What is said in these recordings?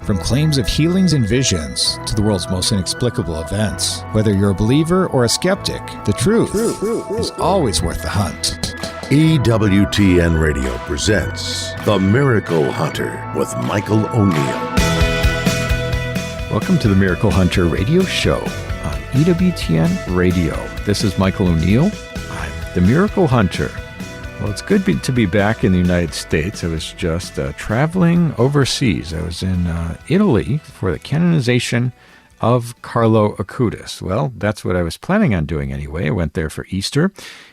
From claims of healings and visions to the world's most inexplicable events, whether you're a believer or a skeptic, the truth is always worth the hunt. EWTN Radio presents The Miracle Hunter with Michael O'Neill. Welcome to the Miracle Hunter radio show on EWTN Radio. This is Michael O'Neill. I'm the Miracle Hunter. Well, it's good to be back in the United States. I was just traveling overseas. I was in Italy for the canonization of Carlo Acutis. Well, that's what I was planning on doing anyway. I went there for Easter,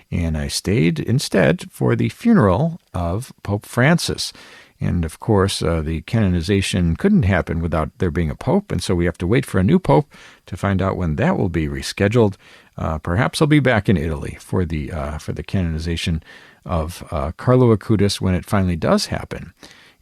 and I stayed instead for the funeral of Pope Francis. And, of course, the canonization couldn't happen without there being a pope, and so we have to wait for a new pope to find out when that will be rescheduled. Perhaps I'll be back in Italy for the canonization of Carlo Acutis when it finally does happen.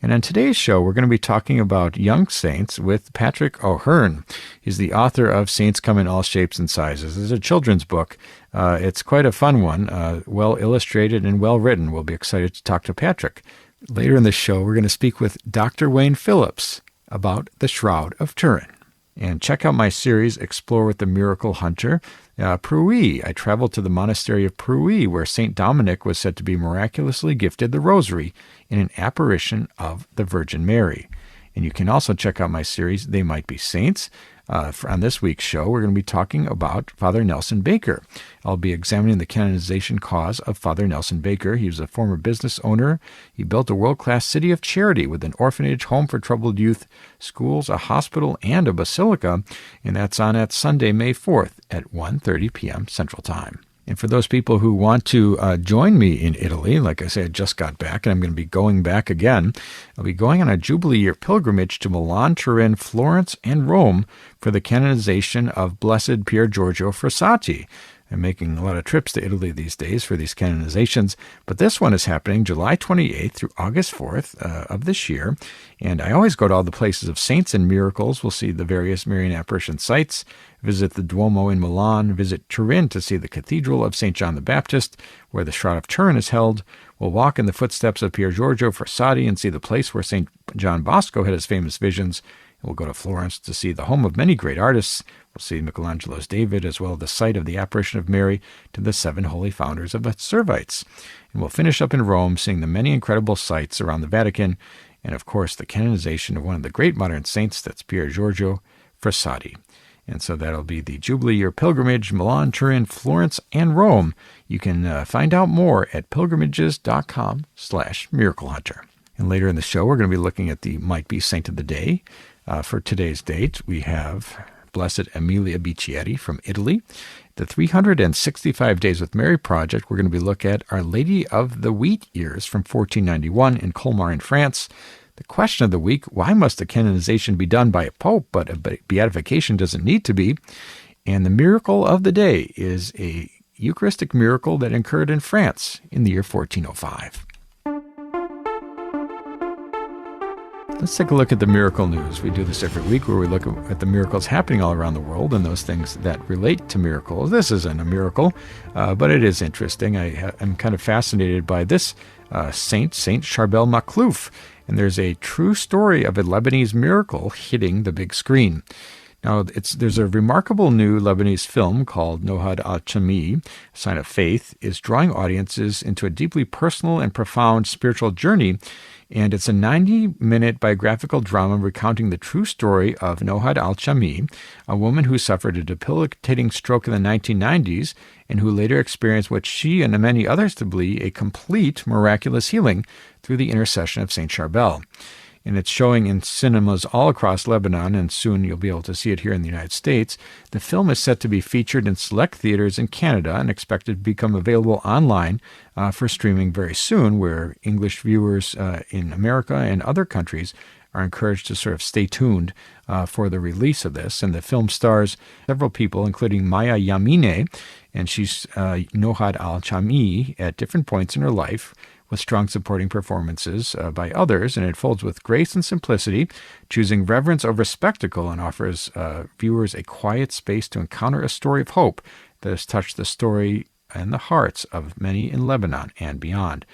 And on today's show, we're going to be talking about young saints with Patrick O'Hearn. He's the author of Saints Come in All Shapes and Sizes. It's a children's book. It's quite a fun one, well illustrated and well written. We'll be excited to talk to Patrick. Later in the show, we're going to speak with Dr. Wayne Phillips about the Shroud of Turin. And check out my series, Explore with the Miracle Hunter, Pruy. I traveled to the monastery of Pruy, where St. Dominic was said to be miraculously gifted the rosary in an apparition of the Virgin Mary. And you can also check out my series, They Might Be Saints. On this week's show, we're going to be talking about Father Nelson Baker. I'll be examining the canonization cause of Father Nelson Baker. He was a former business owner. He built a world-class city of charity with an orphanage, home for troubled youth, schools, a hospital, and a basilica. And that's on at Sunday, May 4th at 1:30 p.m. Central Time. And for those people who want to join me in Italy, like I said, I just got back, and I'm going to be going back again. I'll be going on a Jubilee Year pilgrimage to Milan, Turin, Florence, and Rome for the canonization of Blessed Pier Giorgio Frassati. I'm making a lot of trips to Italy these days for these canonizations, but this one is happening July 28th through August 4th of this year, and I always go to all the places of saints and miracles. We'll see the various Marian apparition sites, visit the Duomo in Milan, visit Turin to see the Cathedral of St. John the Baptist, where the Shroud of Turin is held. We'll walk in the footsteps of Pier Giorgio Frassati and see the place where St. John Bosco had his famous visions. We'll go to Florence to see the home of many great artists. We'll see Michelangelo's David, as well as the site of the apparition of Mary to the 7 holy founders of the Servites. And we'll finish up in Rome, seeing the many incredible sights around the Vatican, and of course the canonization of one of the great modern saints, that's Pier Giorgio Frassati. And so that'll be the Jubilee Year pilgrimage, Milan, Turin, Florence, and Rome. You can find out more at pilgrimages.com/miraclehunter. And later in the show, we're going to be looking at the Might Be Saint of the Day. For today's date, we have Blessed Emilia Bicchieri from Italy. The 365 Days with Mary project, we're going to be looking at Our Lady of the Wheat Years from 1491 in Colmar in France. The question of the week, why must a canonization be done by a pope, but a beatification doesn't need to be? And the miracle of the day is a Eucharistic miracle that occurred in France in the year 1405. Let's take a look at the miracle news. We do this every week where we look at the miracles happening all around the world and those things that relate to miracles. This isn't a miracle, but it is interesting. I'm kind of fascinated by this Saint Charbel Makhlouf. And there's a true story of a Lebanese miracle hitting the big screen. Now, there's a remarkable new Lebanese film called Nohad al-Chami, Sign of Faith, is drawing audiences into a deeply personal and profound spiritual journey. And it's a 90-minute biographical drama recounting the true story of Nohad al-Chami, a woman who suffered a debilitating stroke in the 1990s and who later experienced what she and many others to believe a complete miraculous healing through the intercession of St. Charbel. And it's showing in cinemas all across Lebanon, and soon you'll be able to see it here in the United States. The film is set to be featured in select theaters in Canada and expected to become available online for streaming very soon, where English viewers in America and other countries are encouraged to sort of stay tuned for the release of this. And the film stars several people, including Maya Yamine, and she's Nohad al-Chami at different points in her life, with strong supporting performances by others, and it folds with grace and simplicity, choosing reverence over spectacle, and offers viewers a quiet space to encounter a story of hope that has touched the story and the hearts of many in Lebanon and beyond.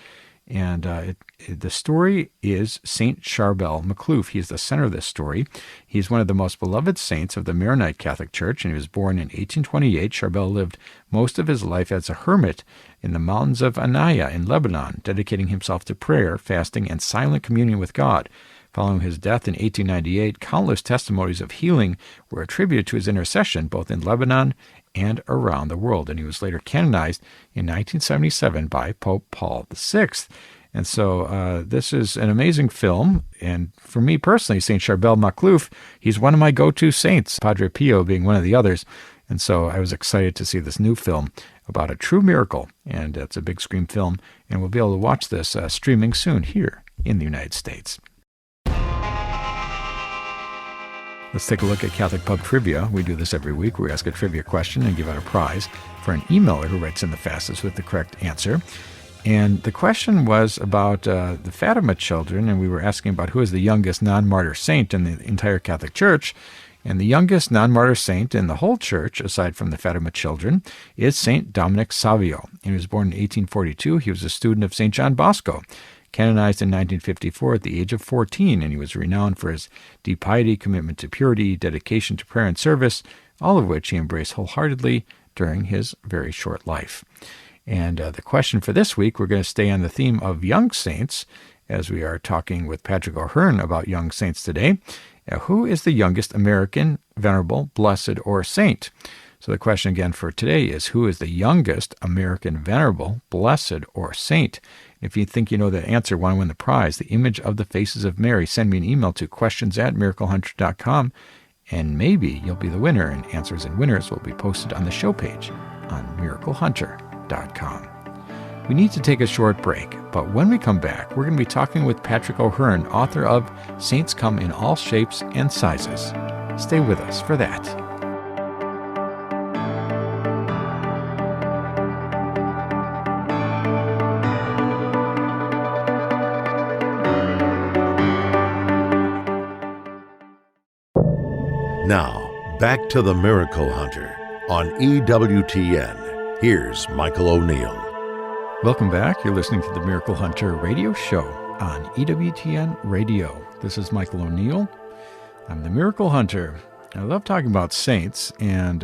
And The story is Saint Charbel Macluf. He is the center of this story. He's one of the most beloved saints of the Maronite Catholic Church, and he was born in 1828. Charbel lived most of his life as a hermit in the mountains of Anaya in Lebanon, dedicating himself to prayer, fasting, and silent communion with God. Following his death in 1898, countless testimonies of healing were attributed to his intercession both in Lebanon and around the world, and he was later canonized in 1977 by Pope Paul VI. And so this is an amazing film, and for me personally, St. Charbel Macluf, he's one of my go-to saints, Padre Pio being one of the others. And so I was excited to see this new film about a true miracle, and it's a big screen film, and we'll be able to watch this streaming soon here in the United States. Let's take a look at Catholic Pub Trivia. We do this every week. We ask a trivia question and give out a prize for an emailer who writes in the fastest with the correct answer. And the question was about the Fatima children, and we were asking about who is the youngest non-martyr saint in the entire Catholic Church. And the youngest non-martyr saint in the whole Church, aside from the Fatima children, is Saint Dominic Savio. He was born in 1842. He was a student of Saint John Bosco, canonized in 1954 at the age of 14, and he was renowned for his deep piety, commitment to purity, dedication to prayer and service, all of which he embraced wholeheartedly during his very short life. And the question for this week, we're going to stay on the theme of young saints, as we are talking with Patrick O'Hearn about young saints today. Who is the youngest American venerable, blessed, or saint? So the question again for today is, who is the youngest American venerable, blessed, or saint? If you think you know the answer, want to win the prize, the image of the faces of Mary, send me an email to questions@miraclehunter.com, and maybe you'll be the winner, and answers and winners will be posted on the show page on miraclehunter.com. We need to take a short break, but when we come back, we're going to be talking with Patrick O'Hearn, author of Saints Come in All Shapes and Sizes. Stay with us for that. Now, back to the Miracle Hunter on EWTN. Here's Michael O'Neill. Welcome back. You're listening to the Miracle Hunter radio show on EWTN Radio. This is Michael O'Neill. I'm the Miracle Hunter. I love talking about saints, and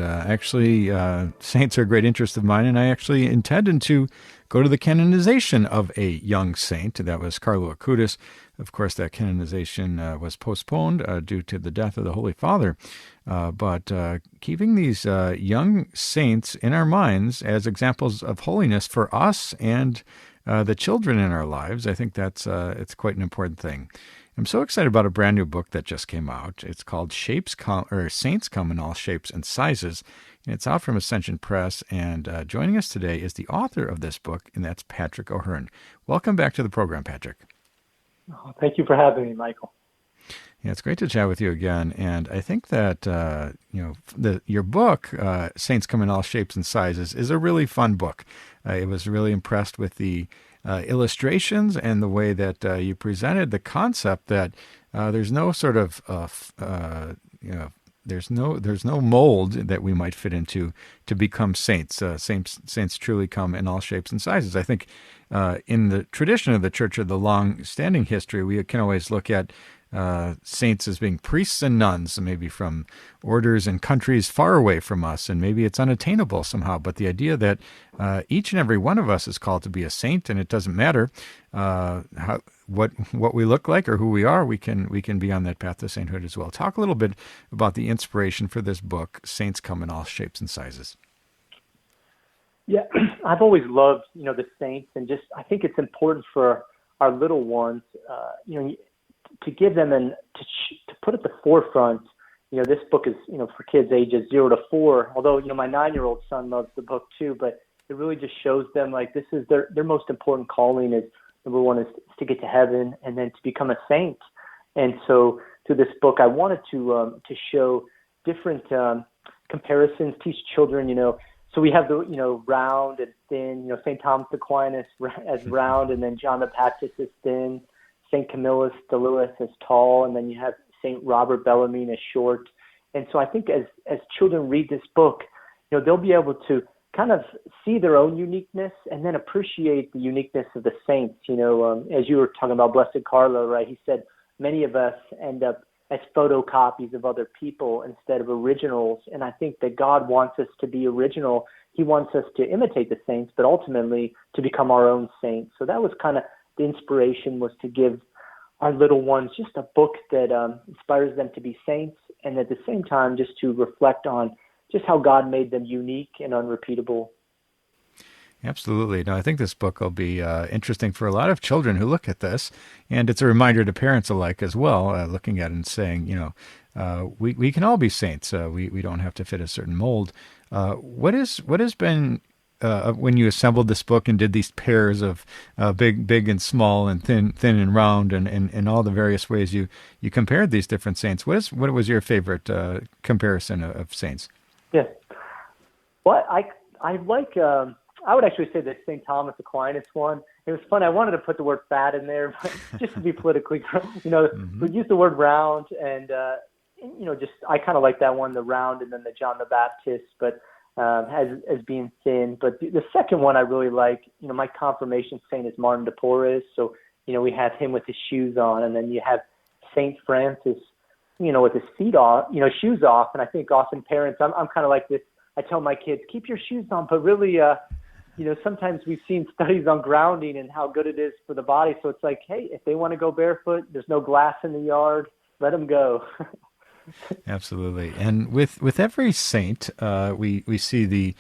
saints are a great interest of mine, and I actually intended to go to the canonization of a young saint. That was Carlo Acutis. Of course, that canonization was postponed due to the death of the Holy Father. But keeping these young saints in our minds as examples of holiness for us and the children in our lives, I think that's it's quite an important thing. I'm so excited about a brand new book that just came out. It's called Saints Come in All Shapes and Sizes, and it's out from Ascension Press. And joining us today is the author of this book, and that's Patrick O'Hearn. Welcome back to the program, Patrick. Oh, thank you for having me, Michael. Yeah, it's great to chat with you again. And I think that your book, Saints Come in All Shapes and Sizes, is a really fun book. I was really impressed with the illustrations and the way that you presented the concept that there's no sort of there's no mold that we might fit into to become saints. Saints truly come in all shapes and sizes. I think in the tradition of the Church of the long-standing history, we can always look at saints as being priests and nuns, maybe from orders and countries far away from us, and maybe it's unattainable somehow. But the idea that each and every one of us is called to be a saint, and it doesn't matter what we look like or who we are, we can be on that path to sainthood as well. Talk a little bit about the inspiration for this book, Saints Come in All Shapes and Sizes. Yeah, I've always loved, the saints, and just I think it's important for our little ones, to give them and to put at the forefront. This book is, for kids ages 0 to 4. Although, my 9-year-old son loves the book too, but it really just shows them like this is their most important calling is, number one, is to get to heaven and then to become a saint. And so through this book, I wanted to show different comparisons, teach children, so we have the, round and thin, St. Thomas Aquinas as round, and then John the Baptist is thin, St. Camillus de Lewis is tall, and then you have St. Robert Bellarmine is short. And so I think as children read this book, they'll be able to kind of see their own uniqueness and then appreciate the uniqueness of the saints. As you were talking about Blessed Carlo, right? He said many of us end up as photocopies of other people instead of originals. And I think that God wants us to be original. He wants us to imitate the saints, but ultimately to become our own saints. So that was kind of the inspiration, was to give our little ones just a book that inspires them to be saints, and at the same time just to reflect on just how God made them unique and unrepeatable. Absolutely. No, I think this book will be interesting for a lot of children who look at this, and it's a reminder to parents alike as well, looking at it and saying, we can all be saints. We don't have to fit a certain mold. What has been when you assembled this book and did these pairs of big and small and thin and round and all the various ways you compared these different saints? What was your favorite comparison of saints? Yeah. Well, I like. I would actually say the St. Thomas Aquinas one. It was fun. I wanted to put the word fat in there, but just to be politically correct, we use the word round, and just I kind of like that one, the round, and then the John the Baptist, but as being thin. But the second one I really like. My confirmation saint is Martin de Porres, so we have him with his shoes on, and then you have Saint Francis, with his feet off, shoes off. And I think often parents, I'm kind of like this. I tell my kids, keep your shoes on, but really, sometimes we've seen studies on grounding and how good it is for the body. So it's like, hey, if they want to go barefoot, there's no glass in the yard, let them go. Absolutely. And with every saint, we see the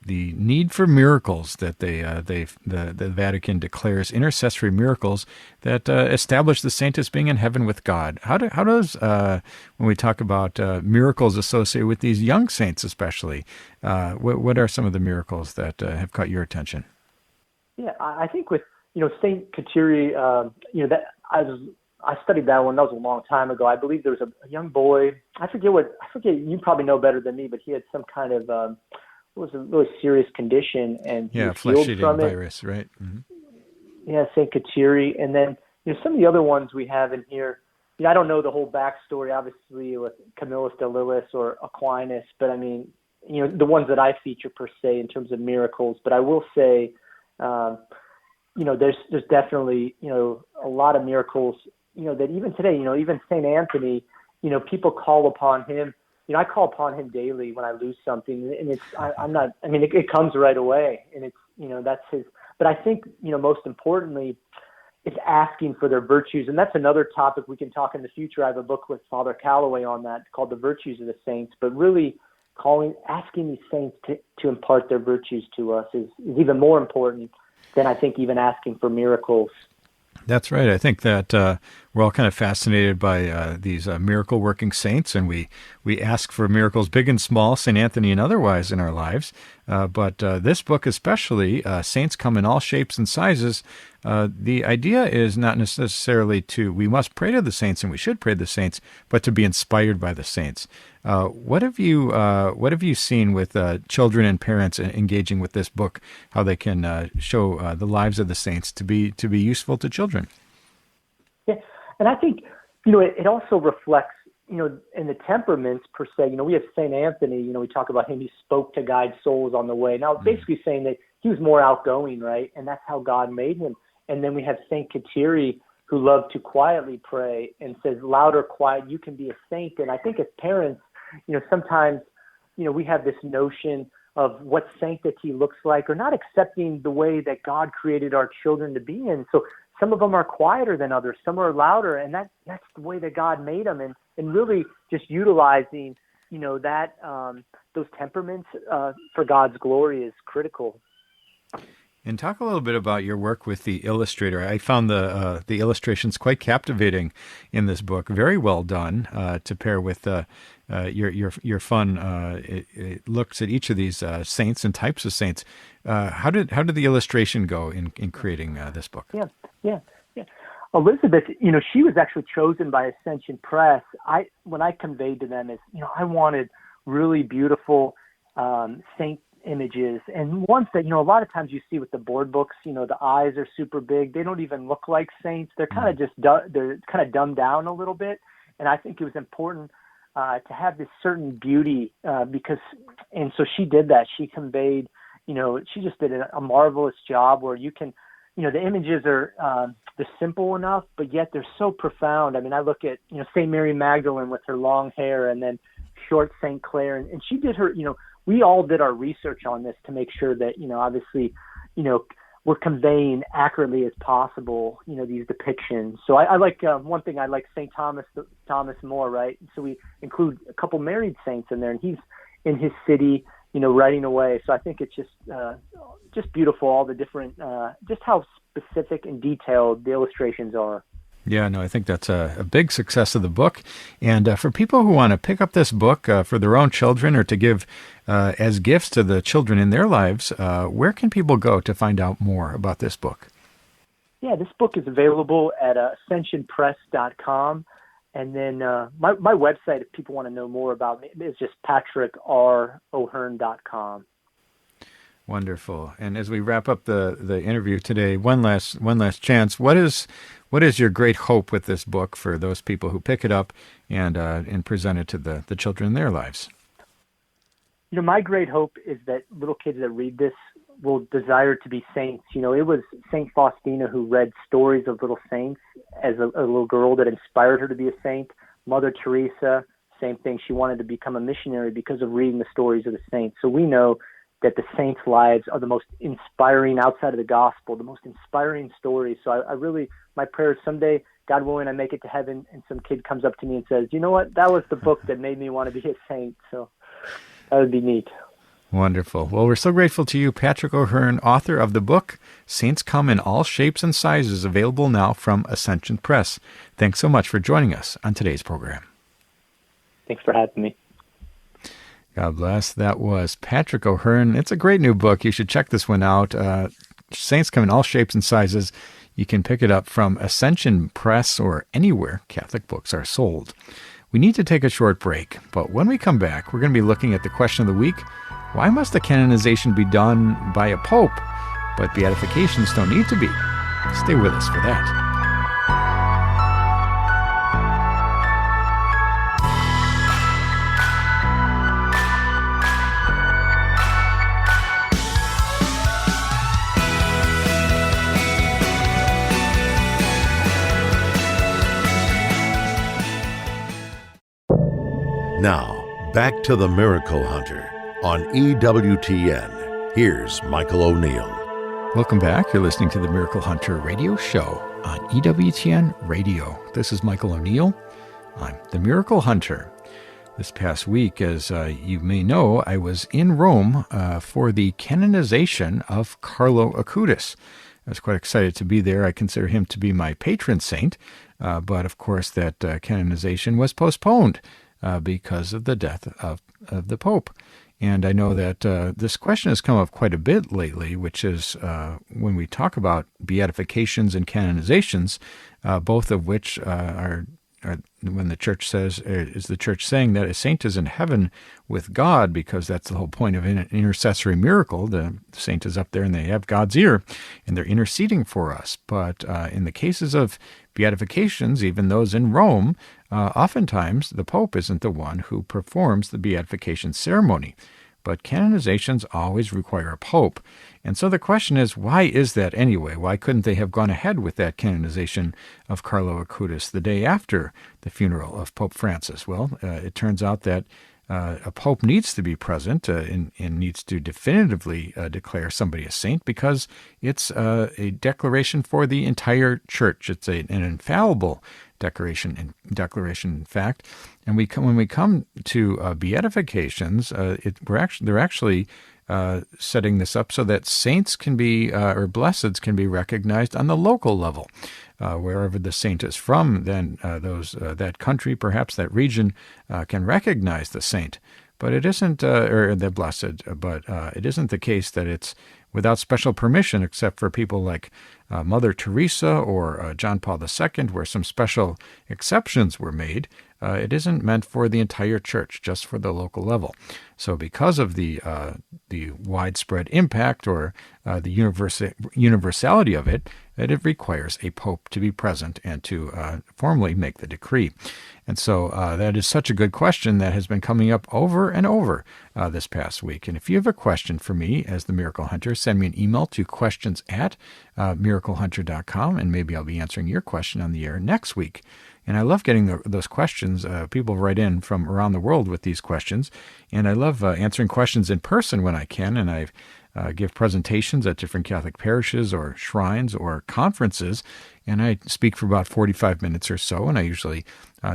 need for miracles that the Vatican declares intercessory miracles that establish the saint as being in heaven with God. How does when we talk about miracles associated with these young saints, especially, what are some of the miracles that have caught your attention? Yeah, I think with Saint Kateri, that I studied that one. That was a long time ago. I believe there was a young boy. I forget. You probably know better than me, but he had some kind of it was a really serious condition, and he was healed from it. Virus, right? Mm-hmm. Yeah, Saint Kateri, and then some of the other ones we have in here. I don't know the whole backstory, obviously, with Camillus de Lillis or Aquinas, but I mean, the ones that I feature per se in terms of miracles. But I will say, there's definitely a lot of miracles. That even today, even Saint Anthony, people call upon him. I call upon him daily when I lose something, and it comes right away, and it's, that's his, but I think, most importantly, it's asking for their virtues. And that's another topic we can talk in the future. I have a book with Father Calloway on that called The Virtues of the Saints, but really asking these saints to impart their virtues to us is even more important than I think even asking for miracles. That's right. I think that we're all kind of fascinated by these miracle-working saints, and we ask for miracles big and small, St. Anthony and otherwise, in our lives. But this book especially, Saints Come in All Shapes and Sizes, the idea is not necessarily we must pray to the saints, and we should pray to the saints, but to be inspired by the saints. What have you seen with children and parents engaging with this book? How they can show the lives of the saints to be useful to children? Yeah, and I think it also reflects in the temperaments per se. We have Saint Anthony. We talk about him. He spoke to guide souls on the way. Now, basically saying that he was more outgoing, right? And that's how God made him. And then we have Saint Kateri, who loved to quietly pray and says, loud or quiet, you can be a saint. And I think as parents, sometimes, we have this notion of what sanctity looks like, or not accepting the way that God created our children to be in. So some of them are quieter than others, some are louder, and that's the way that God made them. And really just utilizing, those temperaments for God's glory is critical. And talk a little bit about your work with the illustrator. I found the illustrations quite captivating in this book. Very well done to pair with your fun. It looks at each of these saints and types of saints. How did the illustration go in creating this book? Yeah. Elizabeth, she was actually chosen by Ascension Press. When I conveyed to them is, I wanted really beautiful saint images, and ones that a lot of times you see with the board books, the eyes are super big, they don't even look like saints, they're kind of just they're kind of dumbed down a little bit. And I think it was important to have this certain beauty and so she did that. She conveyed, she just did a marvelous job where you can, the images are they're simple enough, but yet they're so profound. I mean, I look at, St. Mary Magdalene with her long hair, and then short St. Clair, and she did her, we all did our research on this to make sure that, obviously, we're conveying accurately as possible, these depictions. So I like one thing. I like St. Thomas More, right? So we include a couple married saints in there, and he's in his city, writing away. So I think it's just beautiful, all the different, just how specific and detailed the illustrations are. Yeah, no, I think that's a big success of the book. And for people who want to pick up this book for their own children or to give as gifts to the children in their lives, where can people go to find out more about this book? Yeah, this book is available at ascensionpress.com. And then my website, if people want to know more about me, is just patrickohern.com. Wonderful. And as we wrap up the interview today, one last chance. What is your great hope with this book for those people who pick it up and present it to the children in their lives? My great hope is that little kids that read this will desire to be saints. It was Saint Faustina who read stories of little saints as a little girl that inspired her to be a saint. Mother Teresa, same thing. She wanted to become a missionary because of reading the stories of the saints. So we know that the saints' lives are the most inspiring outside of the gospel, the most inspiring stories. So I really, my prayer is someday, God willing, I make it to heaven and some kid comes up to me and says, you know what, that was the book that made me want to be a saint. So that would be neat. Wonderful. Well, we're so grateful to you, Patrick O'Hearn, author of the book, Saints Come in All Shapes and Sizes, available now from Ascension Press. Thanks so much for joining us on today's program. Thanks for having me. God bless. That was Patrick O'Hearn. It's a great new book. You should check this one out. Saints Come in All Shapes and Sizes. You can pick it up from Ascension Press or anywhere Catholic books are sold. We need to take a short break, but when we come back, we're going to be looking at the question of the week. Why must the canonization be done by a pope, but beatifications don't need to be? Stay with us for that. Now, back to the Miracle Hunter on EWTN. Here's Michael O'Neill. Welcome back. You're listening to the Miracle Hunter radio show on EWTN Radio. This is Michael O'Neill. I'm the Miracle Hunter. This past week, as you may know, I was in Rome for the canonization of Carlo Acutis. I was quite excited to be there. I consider him to be my patron saint, but of course that canonization was postponed because of the death of the Pope. And I know that this question has come up quite a bit lately, which is when we talk about beatifications and canonizations, both of which are when the church says, is the church saying that a saint is in heaven with God, because that's the whole point of an intercessory miracle. The saint is up there and they have God's ear and they're interceding for us. But in the cases of beatifications, even those in Rome, oftentimes the Pope isn't the one who performs the beatification ceremony. But canonizations always require a pope. And so the question is, why is that anyway? Why couldn't they have gone ahead with that canonization of Carlo Acutis the day after the funeral of Pope Francis? Well, it turns out that a pope needs to be present and needs to definitively declare somebody a saint, because it's a declaration for the entire church. It's an infallible declaration, in fact. And when we come to beatifications, they're actually setting this up so that saints can be, or blesseds can be recognized on the local level. Wherever the saint is from, then that country, perhaps that region, can recognize the saint. But it isn't, or the blessed, but it isn't the case that it's without special permission, except for people like Mother Teresa or John Paul II, where some special exceptions were made. it isn't meant for the entire church, just for the local level. So because of the widespread impact or the universality of it, it requires a pope to be present and to formally make the decree. And so that is such a good question that has been coming up over and over this past week. And if you have a question for me as the Miracle Hunter, send me an email to questions@miraclehunter.com, and maybe I'll be answering your question on the air next week. And I love getting those questions. People write in from around the world with these questions, and I love answering questions in person when I can, and I give presentations at different Catholic parishes or shrines or conferences, and I speak for about 45 minutes or so, and I usually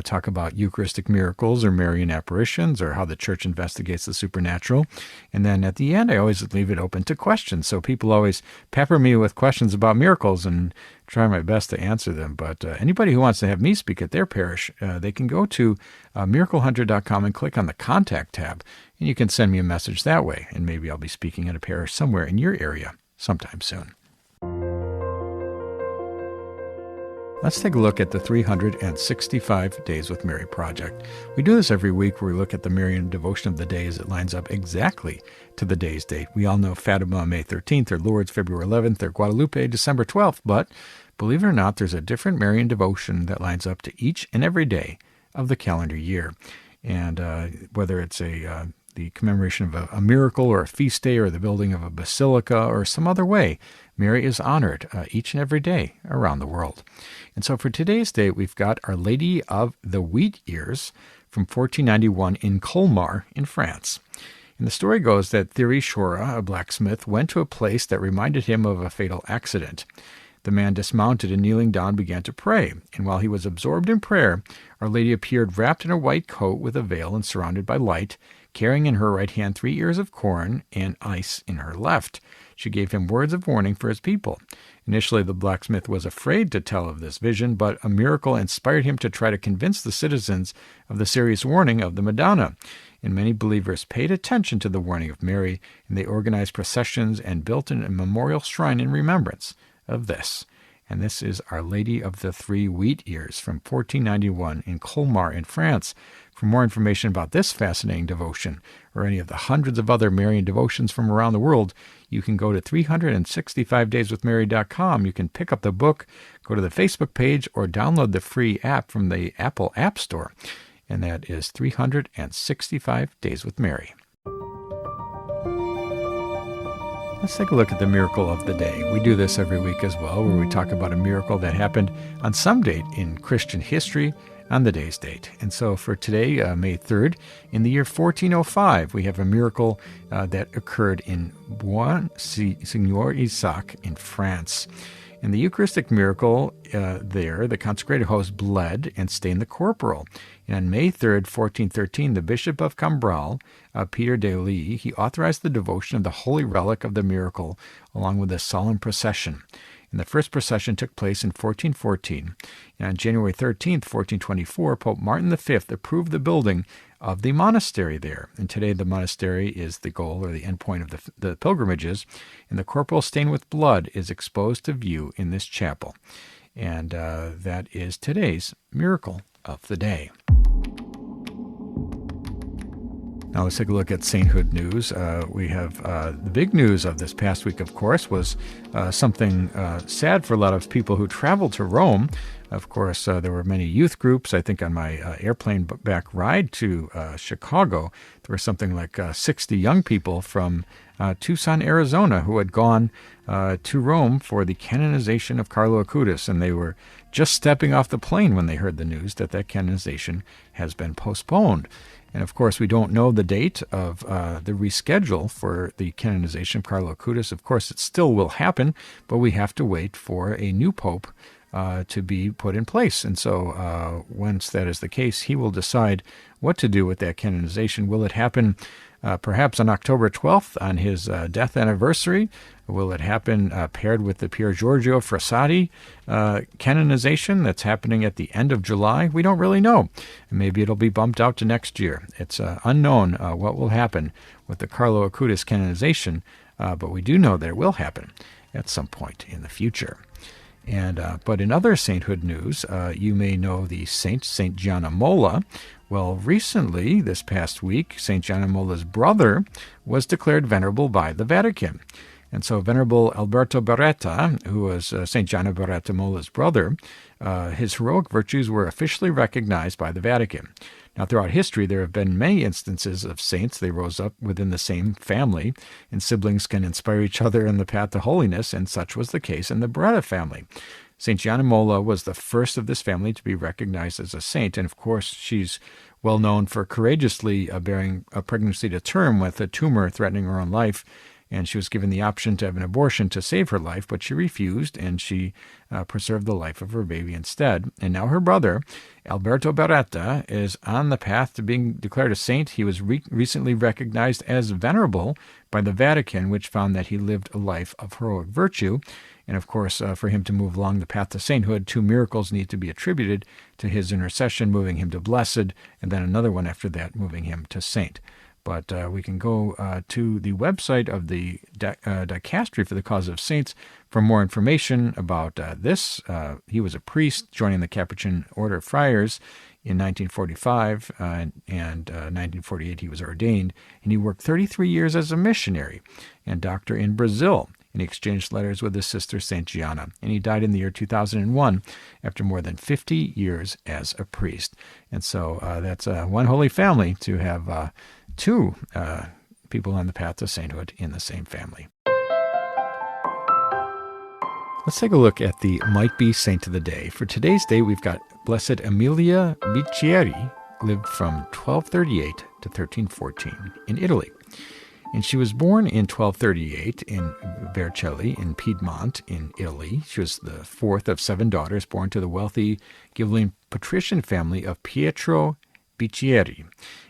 talk about Eucharistic miracles or Marian apparitions or how the Church investigates the supernatural. And then at the end, I always leave it open to questions. So people always pepper me with questions about miracles and try my best to answer them. But anybody who wants to have me speak at their parish, they can go to miraclehunter.com and click on the Contact tab, and you can send me a message that way. And maybe I'll be speaking at a parish somewhere in your area sometime soon. Let's take a look at the 365 Days with Mary project. We do this every week where we look at the Marian devotion of the day as it lines up exactly to the day's date. We all know Fatima, May 13th, or Lourdes, February 11th, or Guadalupe, December 12th, but believe it or not, there's a different Marian devotion that lines up to each and every day of the calendar year. And whether it's the commemoration of a miracle or a feast day or the building of a basilica or some other way, Mary is honored each and every day around the world. And so for today's date, we've got Our Lady of the Wheat Ears from 1491 in Colmar in France. And the story goes that Thierry Chora, a blacksmith, went to a place that reminded him of a fatal accident. The man dismounted and kneeling down began to pray. And while he was absorbed in prayer, Our Lady appeared wrapped in a white coat with a veil and surrounded by light, carrying in her right hand 3 ears of corn and ice in her left. She gave him words of warning for his people. Initially, the blacksmith was afraid to tell of this vision, but a miracle inspired him to try to convince the citizens of the serious warning of the Madonna. And many believers paid attention to the warning of Mary, and they organized processions and built a memorial shrine in remembrance of this. And this is Our Lady of the Three Wheat Ears from 1491 in Colmar in France. For more information about this fascinating devotion or any of the hundreds of other Marian devotions from around the world, you can go to 365dayswithmary.com. You can pick up the book, go to the Facebook page, or download the free app from the Apple App Store. And that is 365 Days with Mary. Let's take a look at the miracle of the day. We do this every week as well, where we talk about a miracle that happened on some date in Christian history on the day's date. And so for today, May 3rd, in the year 1405, we have a miracle that occurred in Bois-Seigneur Isaac in France. In the Eucharistic miracle the consecrated host bled and stained the corporal. And on May 3rd, 1413, the Bishop of Cambrai, Peter de Lee, he authorized the devotion of the holy relic of the miracle along with a solemn procession. And the first procession took place in 1414. And on January 13th, 1424, Pope Martin V approved the building of the monastery there. And today the monastery is the goal or the end point of the pilgrimages. And the corporal stained with blood is exposed to view in this chapel. And that is today's miracle of the day. Now let's take a look at sainthood news. We have the big news of this past week, of course, was something sad for a lot of people who traveled to Rome. Of course, there were many youth groups. I think on my airplane back ride to Chicago, there were something like 60 young people from Tucson, Arizona, who had gone to Rome for the canonization of Carlo Acutis, and they were just stepping off the plane when they heard the news that canonization has been postponed. And of course, we don't know the date of the reschedule for the canonization of Carlo Acutis. Of course, it still will happen, but we have to wait for a new pope to be put in place. And so once that is the case, he will decide what to do with that canonization. Will it happen perhaps on October 12th on his death anniversary? Will it happen paired with the Pier Giorgio Frassati canonization that's happening at the end of July? We don't really know. Maybe it'll be bumped out to next year. It's unknown what will happen with the Carlo Acutis canonization, but we do know that it will happen at some point in the future. But in other sainthood news, you may know the Saint Gianna Molla. Well, recently, this past week, Saint Gianna Molla's brother was declared venerable by the Vatican. And so Venerable Alberto Beretta, who was St. Gianna Beretta Molla's brother, his heroic virtues were officially recognized by the Vatican. Now, throughout history, there have been many instances of saints. They rose up within the same family, and siblings can inspire each other in the path to holiness, and such was the case in the Beretta family. St. Gianna Molla was the first of this family to be recognized as a saint, and of course, she's well known for courageously bearing a pregnancy to term with a tumor threatening her own life. And she was given the option to have an abortion to save her life, but she refused, and she preserved the life of her baby instead. And now her brother, Alberto Beretta, is on the path to being declared a saint. He was recently recognized as venerable by the Vatican, which found that he lived a life of heroic virtue. And of course, for him to move along the path to sainthood, 2 miracles need to be attributed to his intercession, moving him to blessed, and then another one after that, moving him to saint. But we can go to the website of the Dicastery for the Cause of Saints for more information about this. He was a priest joining the Capuchin Order of Friars in 1945, and 1948 he was ordained, and he worked 33 years as a missionary and doctor in Brazil. And he exchanged letters with his sister, St. Gianna. And he died in the year 2001 after more than 50 years as a priest. And so that's one holy family to have 2 people on the path to sainthood in the same family. Let's take a look at the might-be saint of the day. For today's day, we've got Blessed Emilia Bicchieri, lived from 1238 to 1314 in Italy. And she was born in 1238 in Vercelli in Piedmont in Italy. She was the 4th of 7 daughters born to the wealthy Ghibelline patrician family of Pietro Bicchieri.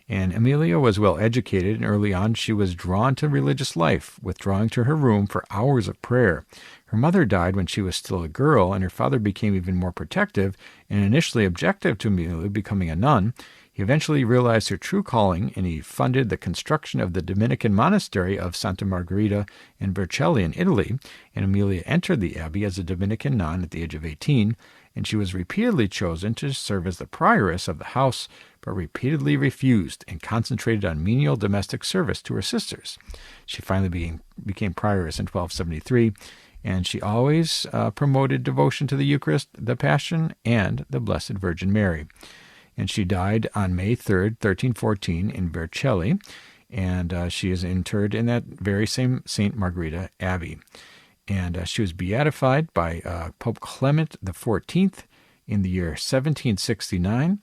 And Emilia was well educated, and early on she was drawn to religious life, withdrawing to her room for hours of prayer. Her mother died when she was still a girl, and her father became even more protective and initially objective to Emilia becoming a nun. He eventually realized her true calling, and he funded the construction of the Dominican monastery of Santa Margherita in Vercelli in Italy, and Emilia entered the abbey as a Dominican nun at the age of 18, and she was repeatedly chosen to serve as the prioress of the house, but repeatedly refused and concentrated on menial domestic service to her sisters. She finally became prioress in 1273, and she always promoted devotion to the Eucharist, the Passion, and the Blessed Virgin Mary. And she died on May 3rd, 1314 in Vercelli, and she is interred in that very same St. Margherita Abbey. And she was beatified by Pope Clement XIV in the year 1769,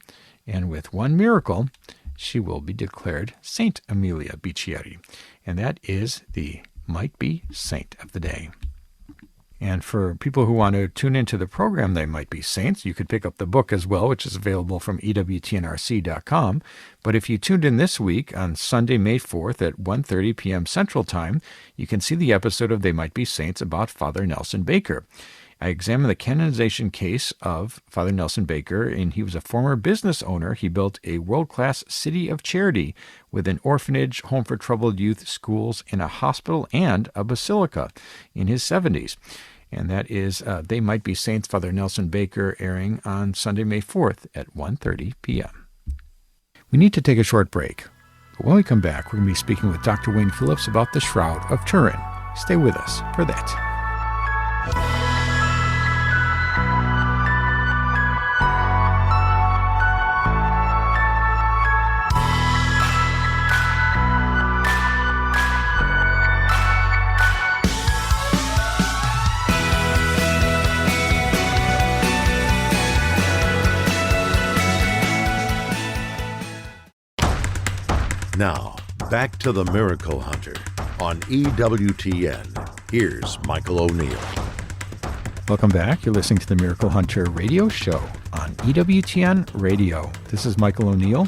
and with one miracle, she will be declared Saint Emilia Bicchieri, and that is the might-be saint of the day. And for people who want to tune into the program, They Might Be Saints, you could pick up the book as well, which is available from EWTNRC.com. But if you tuned in this week on Sunday, May 4th at 1:30 p.m. Central Time, you can see the episode of They Might Be Saints about Father Nelson Baker. I examined the canonization case of Father Nelson Baker, and he was a former business owner. He built a world-class city of charity with an orphanage, home for troubled youth, schools, and a hospital and a basilica in his 70s. And that is They Might Be Saints, Father Nelson Baker, airing on Sunday, May 4th at 1:30 p.m. We need to take a short break. But when we come back, we're going to be speaking with Dr. Wayne Phillips about the Shroud of Turin. Stay with us for that. Now, back to the Miracle Hunter on EWTN. Here's Michael O'Neill. Welcome back. You're listening to the Miracle Hunter radio show on EWTN Radio. This is Michael O'Neill.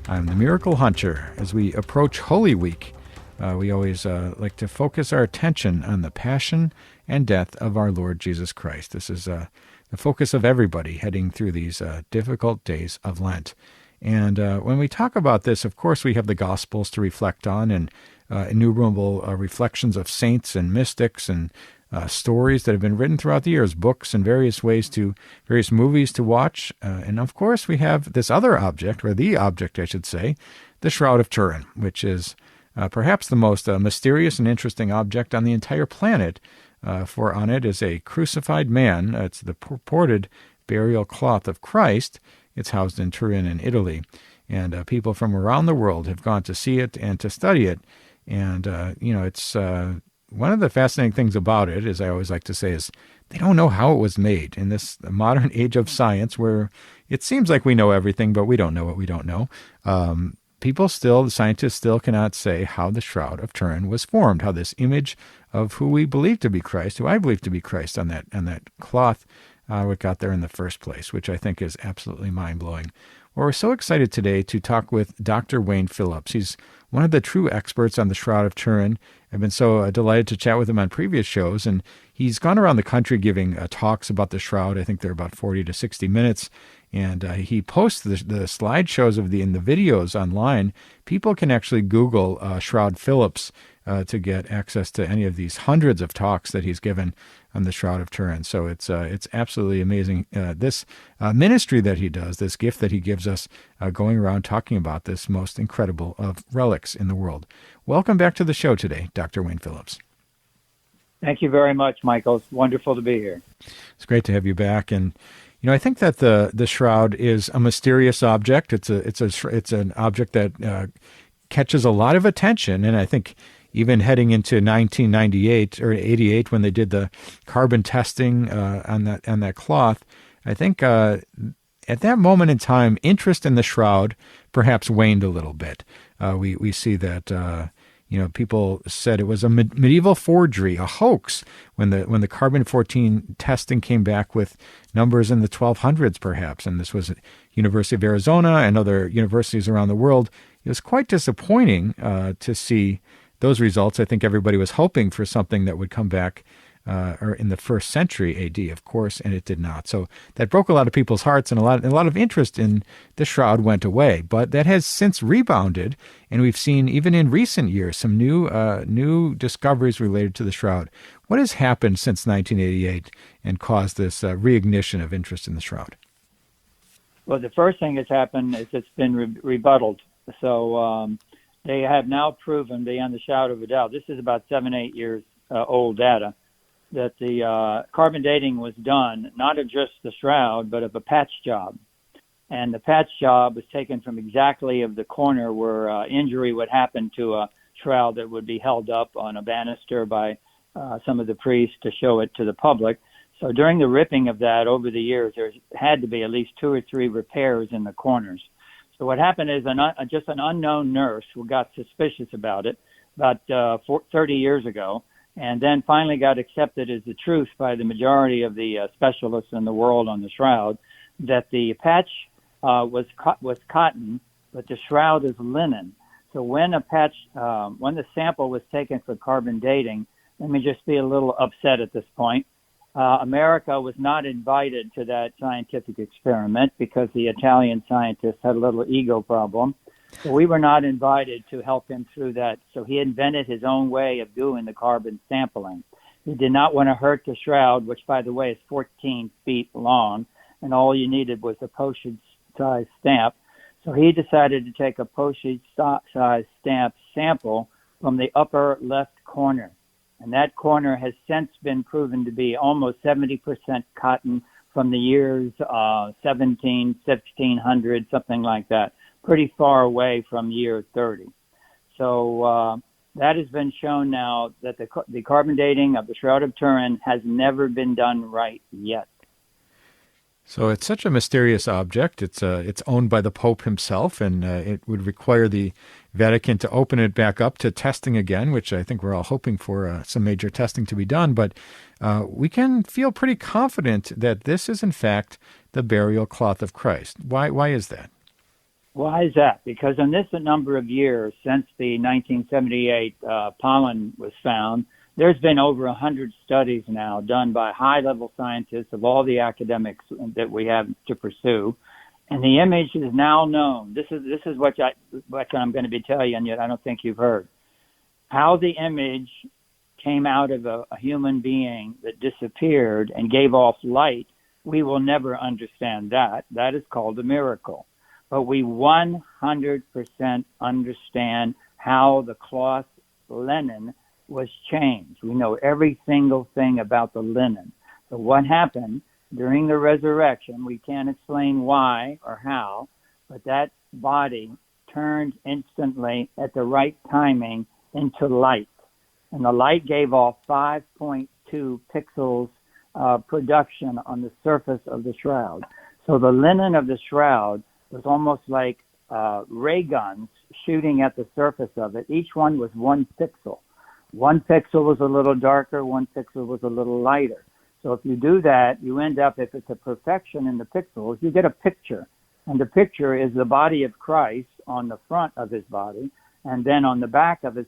I'm the Miracle Hunter. As we approach Holy Week, we always like to focus our attention on the passion and death of our Lord Jesus Christ. This is the focus of everybody heading through these difficult days of Lent. And when we talk about this, of course, we have the Gospels to reflect on and innumerable reflections of saints and mystics and stories that have been written throughout the years, books and various movies to watch. And of course, we have this other object, or the object, I should say, the Shroud of Turin, which is perhaps the most mysterious and interesting object on the entire planet, for on it is a crucified man. It's the purported burial cloth of Christ. It's housed in Turin in Italy. And people from around the world have gone to see it and to study it. And, it's one of the fascinating things about it, as I always like to say, is they don't know how it was made in this modern age of science where it seems like we know everything, but we don't know what we don't know. The scientists still cannot say how the Shroud of Turin was formed, how this image of who we believe to be Christ, who I believe to be Christ on that cloth, what got there in the first place, which I think is absolutely mind-blowing. Well, we're so excited today to talk with Dr. Wayne Phillips. He's one of the true experts on the Shroud of Turin. I've been so delighted to chat with him on previous shows, and he's gone around the country giving talks about the Shroud. I think they're about 40 to 60 minutes, and he posts the slideshows in the videos online. People can actually Google Shroud Phillips to get access to any of these hundreds of talks that he's given on the Shroud of Turin. So it's absolutely amazing. This ministry that he does, this gift that he gives us, going around talking about this most incredible of relics in the world. Welcome back to the show today, Dr. Wayne Phillips. Thank you very much, Michael. It's wonderful to be here. It's great to have you back. And I think that the Shroud is a mysterious object. It's an object that catches a lot of attention, and I think even heading into 1998 or 88 when they did the carbon testing on that cloth, I think at that moment in time, interest in the Shroud perhaps waned a little bit. We see that people said it was a medieval forgery, a hoax, when the carbon-14 testing came back with numbers in the 1200s perhaps, and this was at University of Arizona and other universities around the world. It was quite disappointing to see those results. I think everybody was hoping for something that would come back or in the first century AD, of course, and it did not. So that broke a lot of people's hearts, and a lot of interest in the Shroud went away. But that has since rebounded, and we've seen even in recent years some new discoveries related to the Shroud. What has happened since 1988 and caused this reignition of interest in the Shroud? Well, the first thing that's happened is it's been rebutted. So they have now proven beyond the shadow of a doubt, this is about 7-8 years old data, that the carbon dating was done not of just the Shroud, but of a patch job. And the patch job was taken from exactly of the corner where injury would happen to a Shroud that would be held up on a banister by some of the priests to show it to the public. So during the ripping of that over the years, there had to be at least 2 or 3 repairs in the corners. So what happened is just an unknown nurse who got suspicious about it about 30 years ago, and then finally got accepted as the truth by the majority of the specialists in the world on the Shroud, that the patch was cotton, but the Shroud is linen. So when the sample was taken for carbon dating, let me just be a little upset at this point. America was not invited to that scientific experiment because the Italian scientists had a little ego problem. So we were not invited to help him through that. So he invented his own way of doing the carbon sampling. He did not want to hurt the Shroud, which, by the way, is 14 feet long, and all you needed was a postage-size stamp. So he decided to take a postage-size stamp sample from the upper left corner. And that corner has since been proven to be almost 70% cotton from the years 1600, something like that, pretty far away from year 30. So that has been shown now that the carbon dating of the Shroud of Turin has never been done right yet. So it's such a mysterious object. It's owned by the Pope himself, and it would require the Vatican to open it back up to testing again, which I think we're all hoping for some major testing to be done. But we can feel pretty confident that this is, in fact, the burial cloth of Christ. Why is that? Why is that? Because in this number of years, since the 1978 pollen was found, there's been over 100 studies now done by high-level scientists of all the academics that we have to pursue, and the image is now known. This is what I'm going to be telling you, and yet I don't think you've heard. How the image came out of a human being that disappeared and gave off light, we will never understand that. That is called a miracle. But we 100% understand how the cloth linen was changed. We know every single thing about the linen. So what happened during the resurrection, we can't explain why or how, but that body turned instantly at the right timing into light. And the light gave off 5.2 pixels production on the surface of the shroud. So the linen of the shroud was almost like ray guns shooting at the surface of it. Each one was 1 pixel. 1 pixel was a little darker, 1 pixel was a little lighter. So if you do that, you end up, if it's a perfection in the pixels, you get a picture. And the picture is the body of Christ on the front of his body, and then on the back of the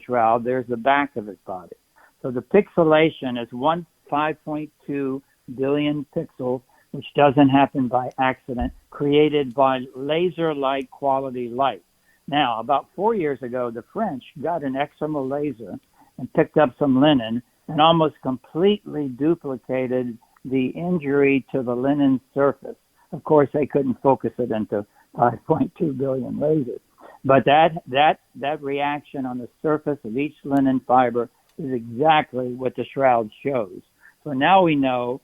shroud, there's the back of his body. So the pixelation is 5.2 billion pixels, which doesn't happen by accident, created by laser-like quality light. Now, about 4 years ago, the French got an excimer laser and picked up some linen and almost completely duplicated the injury to the linen surface. Of course, they couldn't focus it into 5.2 billion lasers. But that reaction on the surface of each linen fiber is exactly what the shroud shows. So now we know,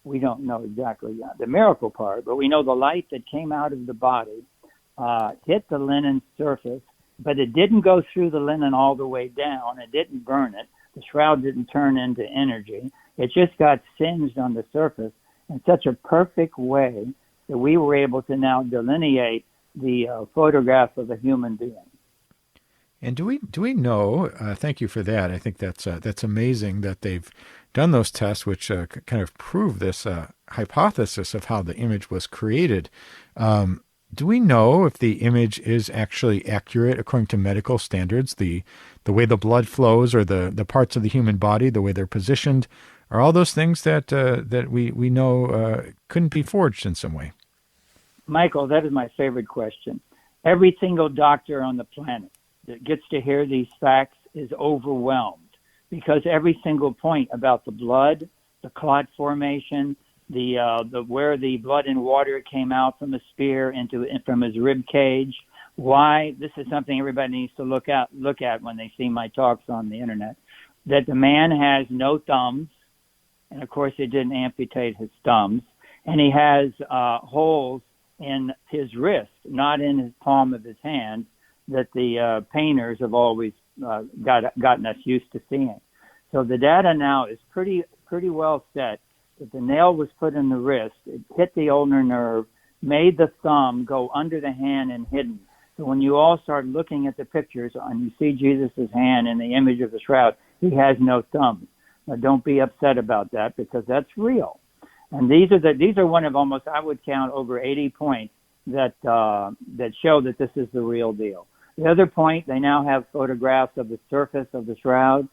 we don't know exactly the miracle part, but we know the light that came out of the body hit the linen surface, but it didn't go through the linen all the way down. It didn't burn it. The shroud didn't turn into energy. It just got singed on the surface in such a perfect way that we were able to now delineate the photograph of a human being. And do we know? Thank you for that. I think that's amazing that they've done those tests, which kind of prove this hypothesis of how the image was created. Do we know if the image is actually accurate according to medical standards? The way the blood flows, or the parts of the human body, the way they're positioned, are all those things that we know couldn't be forged in some way? Michael, that is my favorite question. Every single doctor on the planet that gets to hear these facts is overwhelmed, because every single point about the blood, the clot formation, the where the blood and water came out from the spear from his rib cage, why this is something everybody needs to look at when they see my talks on the internet, that the man has no thumbs, and of course it didn't amputate his thumbs, and he has holes in his wrist, not in his palm of his hand, that the painters have always gotten us used to seeing. So the data now is pretty well set that the nail was put in the wrist, it hit the ulnar nerve, made the thumb go under the hand and hidden. So when you all start looking at the pictures and you see Jesus' hand in the image of the shroud, he has no thumbs. Now don't be upset about that, because that's real. And these are one of almost, I would count, over 80 points that show that this is the real deal. The other point, they now have photographs of the surface of the shroud.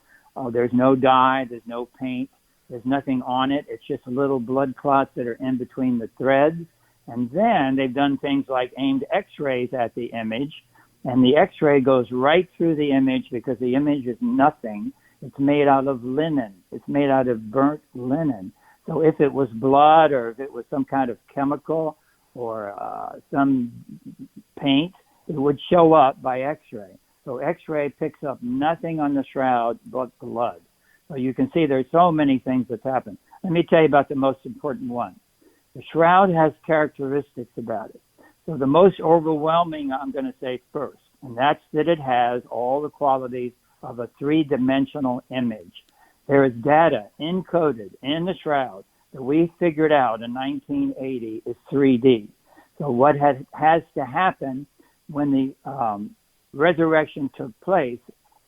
There's no dye, there's no paint, there's nothing on it. It's just little blood clots that are in between the threads. And then they've done things like aimed X-rays at the image, and the X-ray goes right through the image, because the image is nothing. It's made out of linen. It's made out of burnt linen. So if it was blood, or if it was some kind of chemical or some paint, it would show up by X-ray. So X-ray picks up nothing on the shroud but blood. So you can see there's so many things that's happened. Let me tell you about the most important one. The shroud has characteristics about it. So the most overwhelming, I'm going to say first, and that's that it has all the qualities of a three-dimensional image. There is data encoded in the shroud that we figured out in 1980 is 3D. So what has to happen when the resurrection took place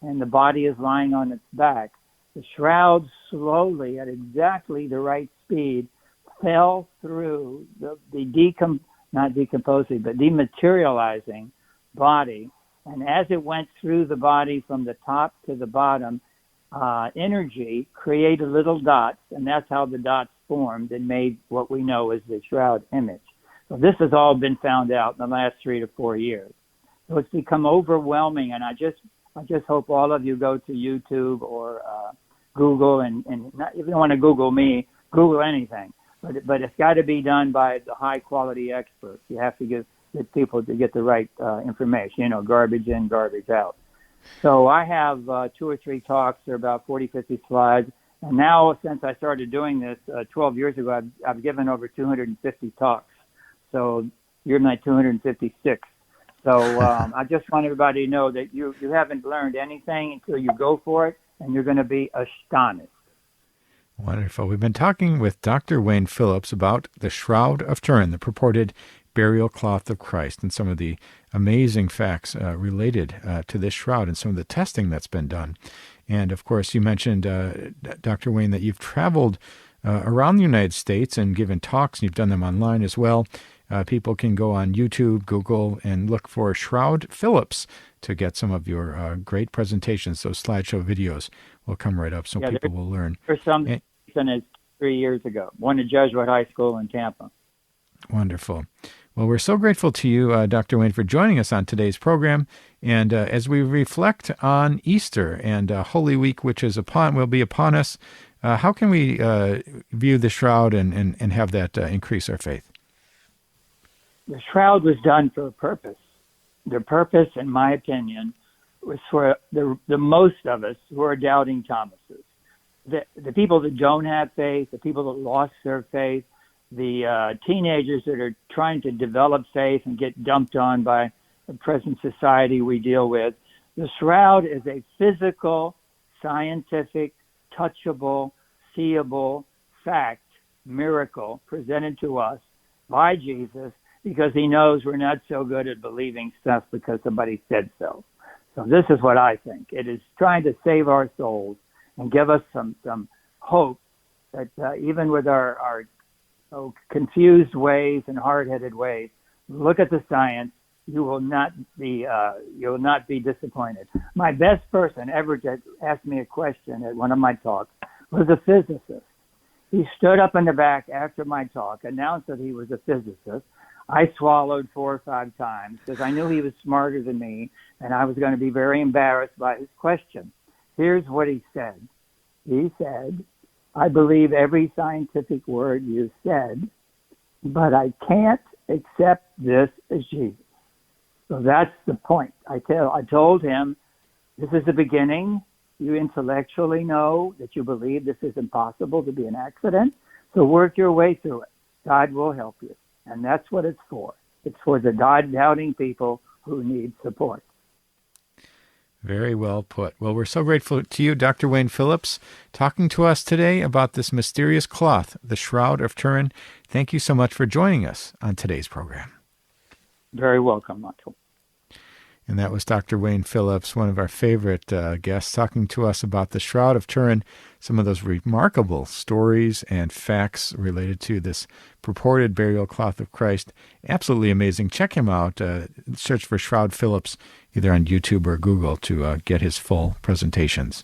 and the body is lying on its back, the shroud slowly, at exactly the right speed, fell through the dematerializing body. And as it went through the body from the top to the bottom, energy created little dots, and that's how the dots formed and made what we know as the shroud image. So this has all been found out in the last 3 to 4 years. So it's become overwhelming, and I I just hope all of you go to YouTube or Google, and not, if you don't want to Google me, Google anything. But it's got to be done by the high-quality experts. You have to get people to get the right information, garbage in, garbage out. So I have 2 or 3 talks. They're about 40, 50 slides. And now, since I started doing this 12 years ago, I've given over 250 talks. So you're my 256th. So I just want everybody to know that you haven't learned anything until you go for it, and you're going to be astonished. Wonderful. We've been talking with Dr. Wayne Phillips about the Shroud of Turin, the purported burial cloth of Christ, and some of the amazing facts related to this shroud and some of the testing that's been done. And, of course, you mentioned, Dr. Wayne, that you've traveled around the United States and given talks, and you've done them online as well. People can go on YouTube, Google, and look for Shroud Phillips to get some of your great presentations. Those slideshow videos will come right up so people will learn. There's some is 3 years ago, one at Jesuit High School in Tampa. Wonderful. Well, we're so grateful to you, Dr. Wayne, for joining us on today's program. And as we reflect on Easter and Holy Week, which will be upon us, how can we view the shroud and have that increase our faith? The shroud was done for a purpose. The purpose, in my opinion, was for the most of us who are doubting Thomases. The people that don't have faith, the people that lost their faith, the teenagers that are trying to develop faith and get dumped on by the present society we deal with. The shroud is a physical, scientific, touchable, seeable fact, miracle presented to us by Jesus because he knows we're not so good at believing stuff because somebody said so. So this is what I think. It is trying to save our souls and give us some hope that even with our confused ways and hard-headed ways, look at the science. You will not be disappointed. My best person ever to ask me a question at one of my talks was a physicist. He stood up in the back after my talk, announced that he was a physicist. I swallowed 4 or 5 times because I knew he was smarter than me, and I was going to be very embarrassed by his question. Here's what he said. He said, I believe every scientific word you said, but I can't accept this as Jesus. So that's the point. I told him, this is the beginning. You intellectually know that you believe this is impossible to be an accident. So work your way through it. God will help you. And that's what it's for. It's for the God-doubting people who need support. Very well put. Well, we're so grateful to you, Dr. Wayne Phillips, talking to us today about this mysterious cloth, the Shroud of Turin. Thank you so much for joining us on today's program. Very welcome, Michael. And that was Dr. Wayne Phillips, one of our favorite guests, talking to us about the Shroud of Turin, some of those remarkable stories and facts related to this purported burial cloth of Christ. Absolutely amazing. Check him out. Search for Shroud Phillips either on YouTube or Google to get his full presentations.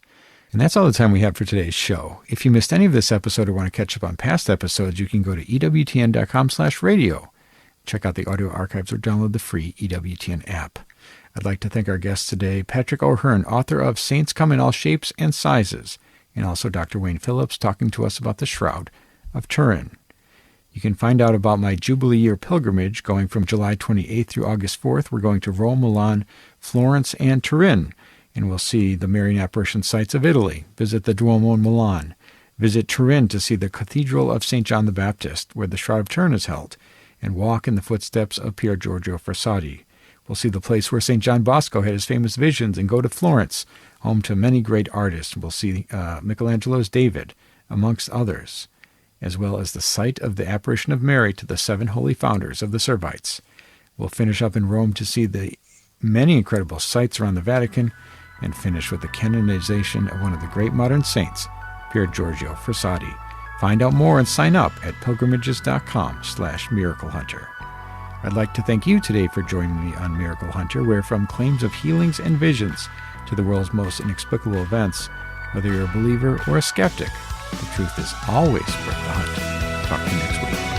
And that's all the time we have for today's show. If you missed any of this episode or want to catch up on past episodes, you can go to EWTN.com/radio. Check out the audio archives or download the free EWTN app. I'd like to thank our guests today, Patrick O'Hearn, author of Saints Come in All Shapes and Sizes, and also Dr. Wayne Phillips talking to us about the Shroud of Turin. You can find out about my Jubilee Year pilgrimage going from July 28th through August 4th. We're going to Rome, Milan, Florence, and Turin, and we'll see the Marian apparition sites of Italy, visit the Duomo in Milan, visit Turin to see the Cathedral of St. John the Baptist, where the Shroud of Turin is held, and walk in the footsteps of Pier Giorgio Frassati. We'll see the place where St. John Bosco had his famous visions and go to Florence, home to many great artists. We'll see Michelangelo's David, amongst others, as well as the site of the apparition of Mary to the 7 holy founders of the Servites. We'll finish up in Rome to see the many incredible sites around the Vatican and finish with the canonization of one of the great modern saints, Pier Giorgio Frassati. Find out more and sign up at pilgrimages.com/miraclehunter. I'd like to thank you today for joining me on Miracle Hunter, where from claims of healings and visions to the world's most inexplicable events, whether you're a believer or a skeptic, the truth is always worth the hunt. Talk to you next week.